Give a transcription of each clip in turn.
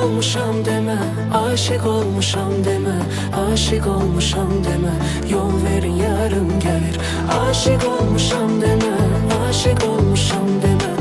olmuşam deme, aşık olmuşam deme, aşık olmuşam deme. Yol verin yarım gelir. Aşık olmuşam deme, aşık olmuşam deme,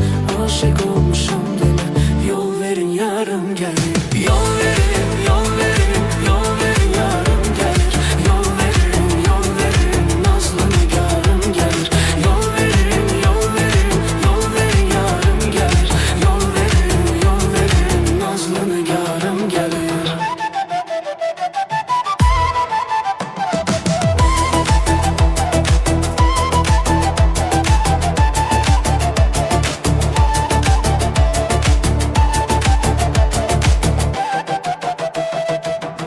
aşık olmuşam deme. Yol verin yarım gelir. Yol verin, yol verin, yol verin yarım gelir. Yol verin, yol verin, nazlı nigarım gelir. Yol verin, yol verin, yol verin yarım gelir. Yol verin, yol verin, nazlı nigarım gelir.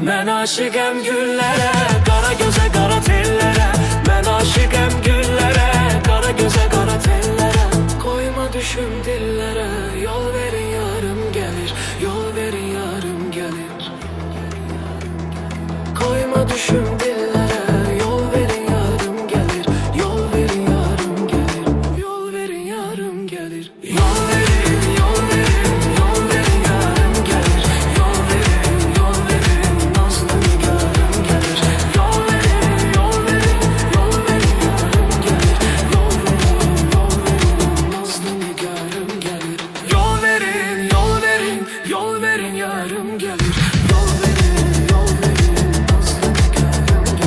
Ben aşıkım güllere, kara göze kara tellere. Ben aşıkım güllere, kara göze kara tellere. Koyma düşüm dillere, yol verin yarım gelir. Yol verin yarım gelir. Koyma düşüm dillere, yol verin yarım gelir. Yol verin yarım gelir. Yol verin yarım gelir. Yol verin, yol verin, yol verin yarım gelir. Yol verin, yol verin, nazlı nigarım gelir. Yol verin, yol verin, yol verin yarım gelir. Yol verin, yol verin, nazlı nigarım gelir. Yol verin, yol verin, yol verin yarım gelir. Yol verin, yol verin, nazlı nigarım gelir.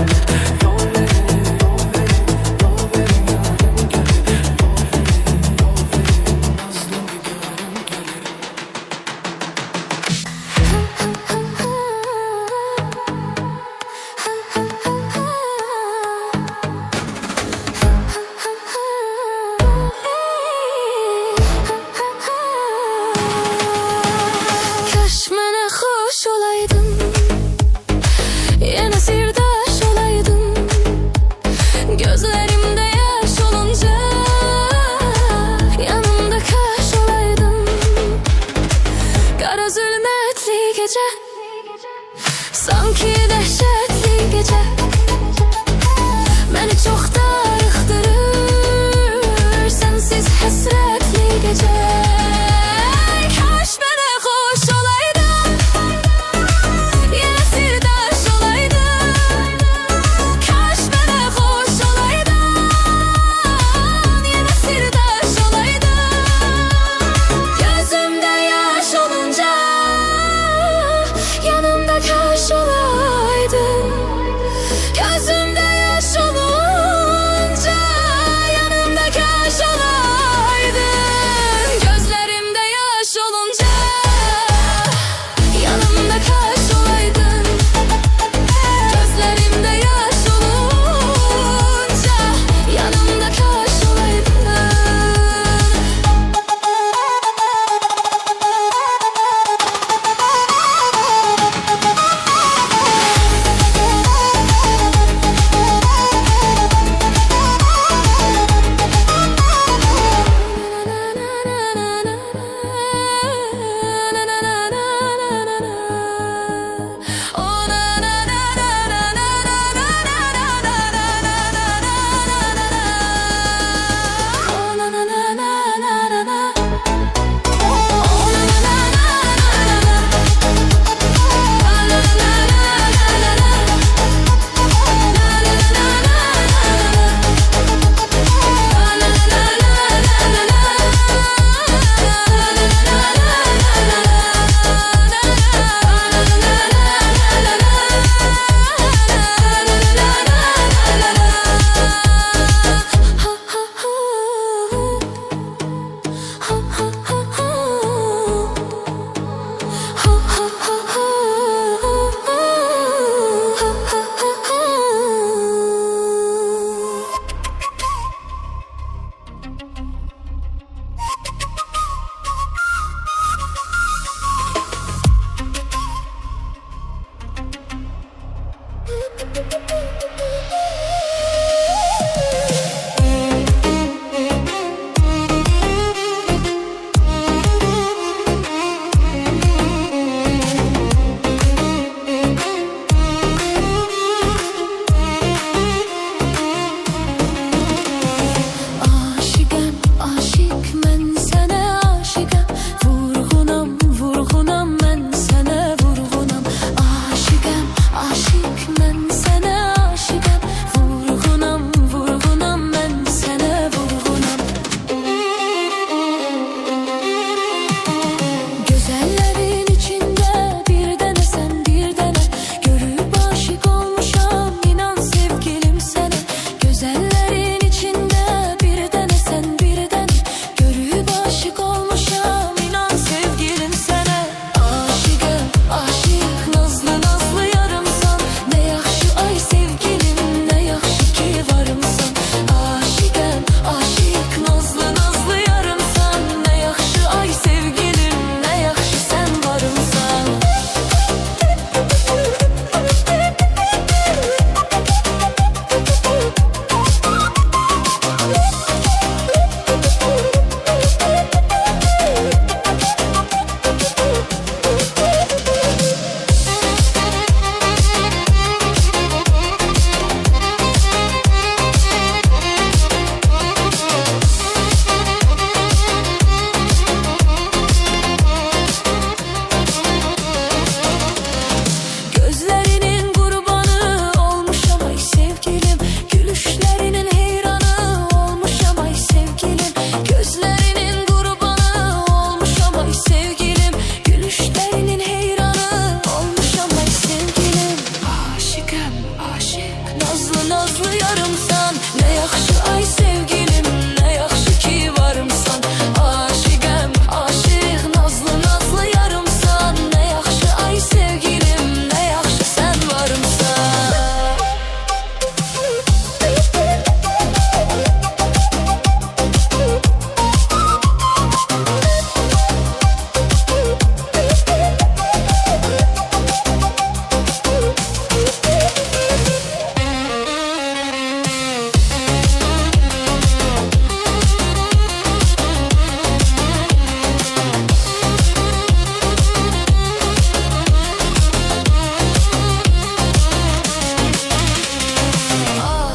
nazlı nazlı yarımsan. Ne yaxşı ay sevgilim, ne yaxşı ki varımsan. Aşıqəm, aşıq, nazlı nazlı yarımsan. Ne yaxşı ay sevgilim, ne yaxşı sen varımsan.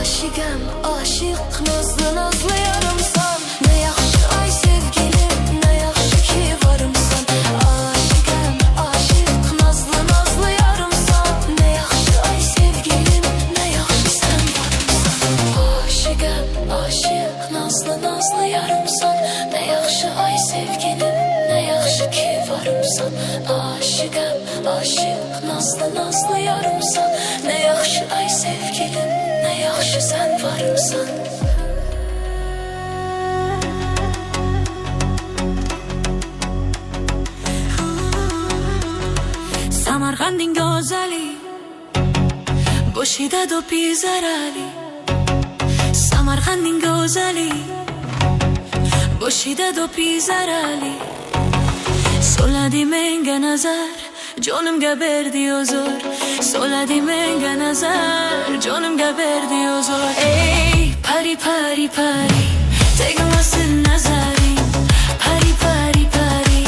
Aşıqəm, aşıq, nazlı nazlı yarımsan. Ne yaxşı ay sevgilim, ne yaxşı ki varımsan. Aşıqəm, aşıq, nazlı nazlı yarımsan. Ne yaxşı ay sevgilim, ne yaxşı sen varımsan. Aşıqəm, aşıq, nazlı nazlı yarımsan. Ne yaxşı ay sevgilim, ne yaxşı ki varımsan. Aşıqəm, aşıq, nazlı nazlı yarımsan. Ne yaxşı ay sevgilim, ne yaxşı sen varımsan. Samarqandin go'zali, boshida do'pi zarali. Samarqandin go'zali, boshida do'pi zarali. Soladi menga nazar, jonimga berdi huzur. Soladi menga nazar, jonimga berdi huzur. Ey pari pari pari, tegmasin nazaring. Pari pari pari,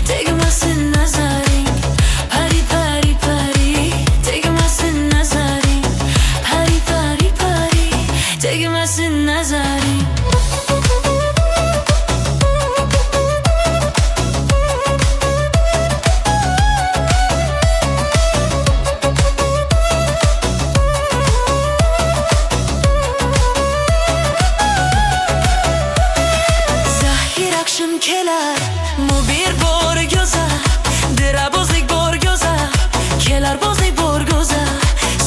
tegmasin nazaring. Pari pari pari, tegmasin nazaring. Pari pari pari, tegmasin nazaring. Kelar mu bir borgoza, dirabozlik borgoza, kelar bozlik borgoza.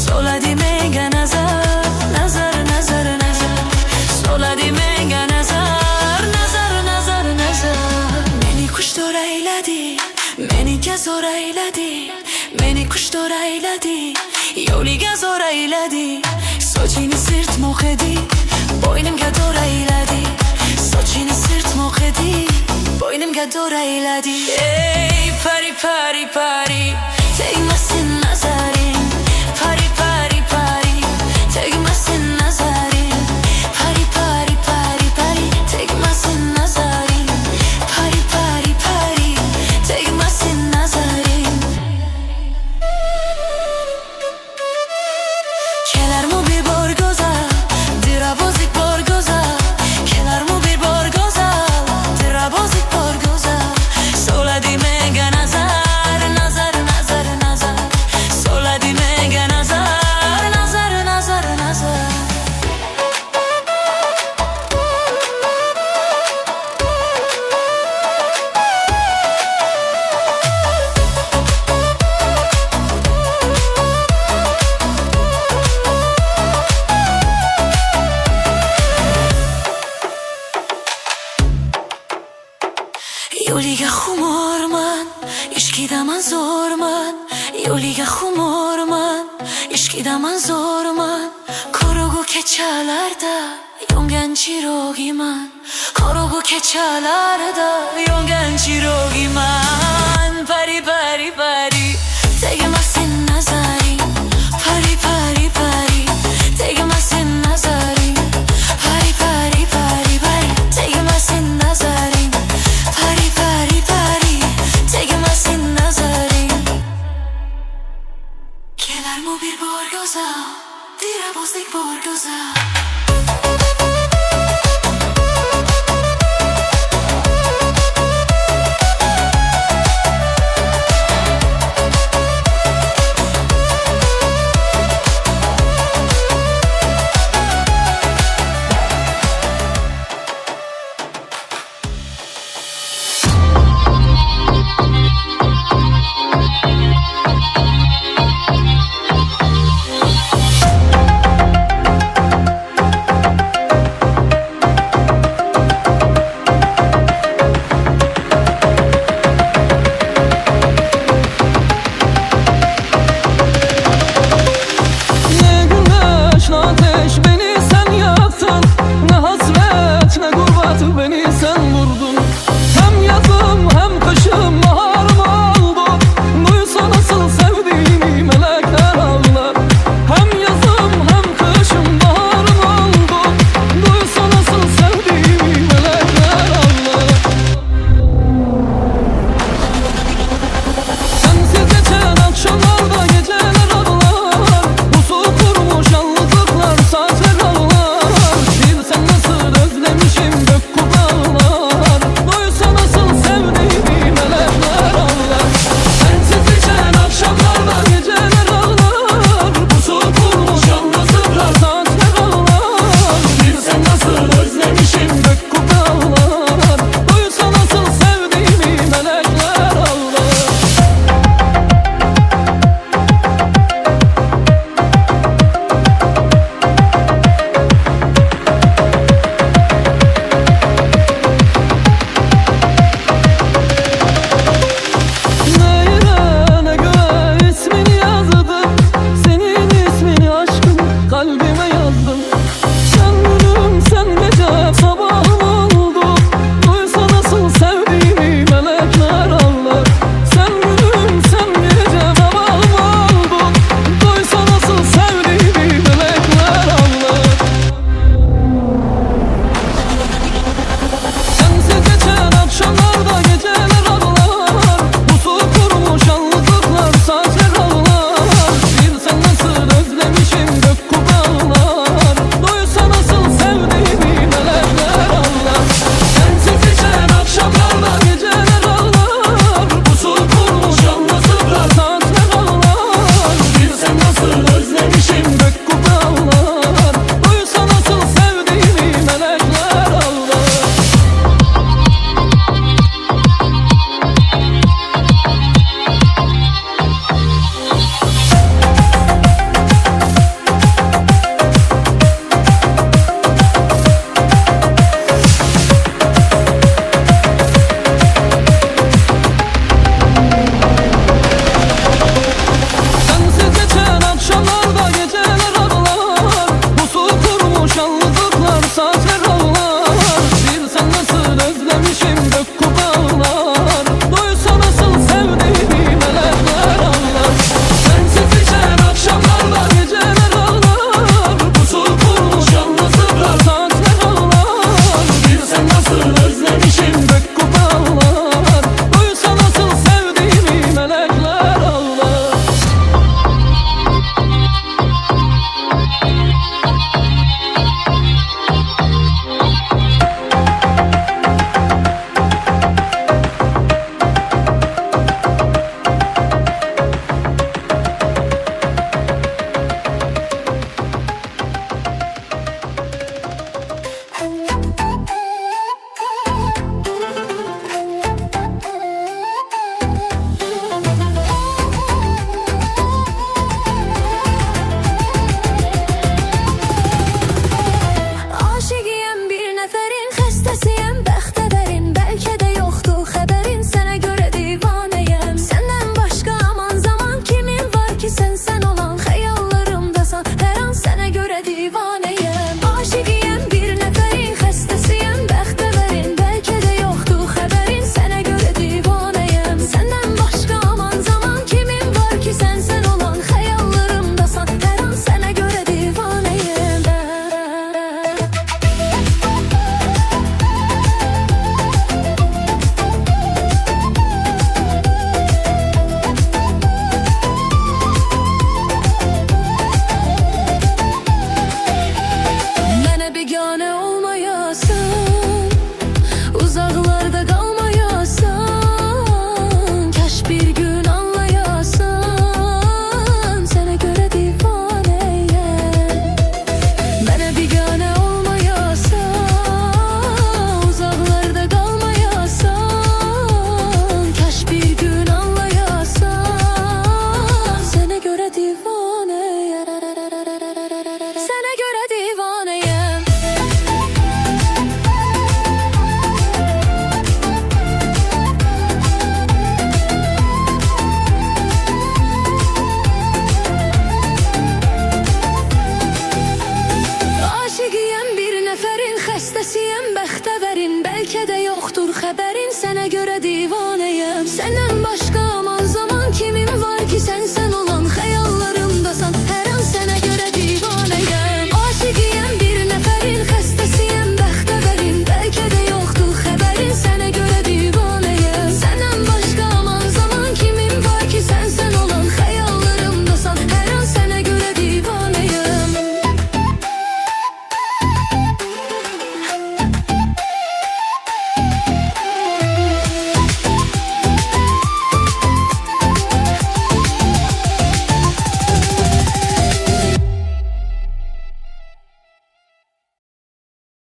Soladi menga nazar, nazar, nazar, nazar. Soladi menga nazar, nazar, nazar, nazar. Meni kuştor ayladi, meni gazor ayladi. Meni kuştor ayladi, yo'liga zo'r ayladi. Sochini sirt mo'qidi, bo'ynimga do'r ayladi. Sochini sirt mo'qidi, bo'ynimga do'r ayladi. Ey pari pari pari, tegmasin nazaring. Pari pari pari, tegmasin nazaring. Pari pari pari pari, tegmasin nazaring. Pari pari pari, tegmasin nazaring. Kelarmu bir borgoza, dirabozlik borgoza. Kelarmu bir borgoza, dirabozlik borgoza. Soladi menga nazar, nazar, nazar, nazar. Soladi menga nazar, nazar, nazar, nazar. Yo'liga xumorman, ishqidaman zo'rman. Yo'liga xumorman, ishqidaman zo'rman. Qorong'u kechalarda yongan chirogiman. Qorong'u kechalarda yongan chirogiman. Pari pari pari, tegmasin nazaring. Pari pari pari, tegmasin nazaring. Pari pari pari pari, tegmasin nazaring. Pari pari pari, tegmasin nazaring. Kelarmu bir borgoza, dirabozlik borgoza. tavsiyem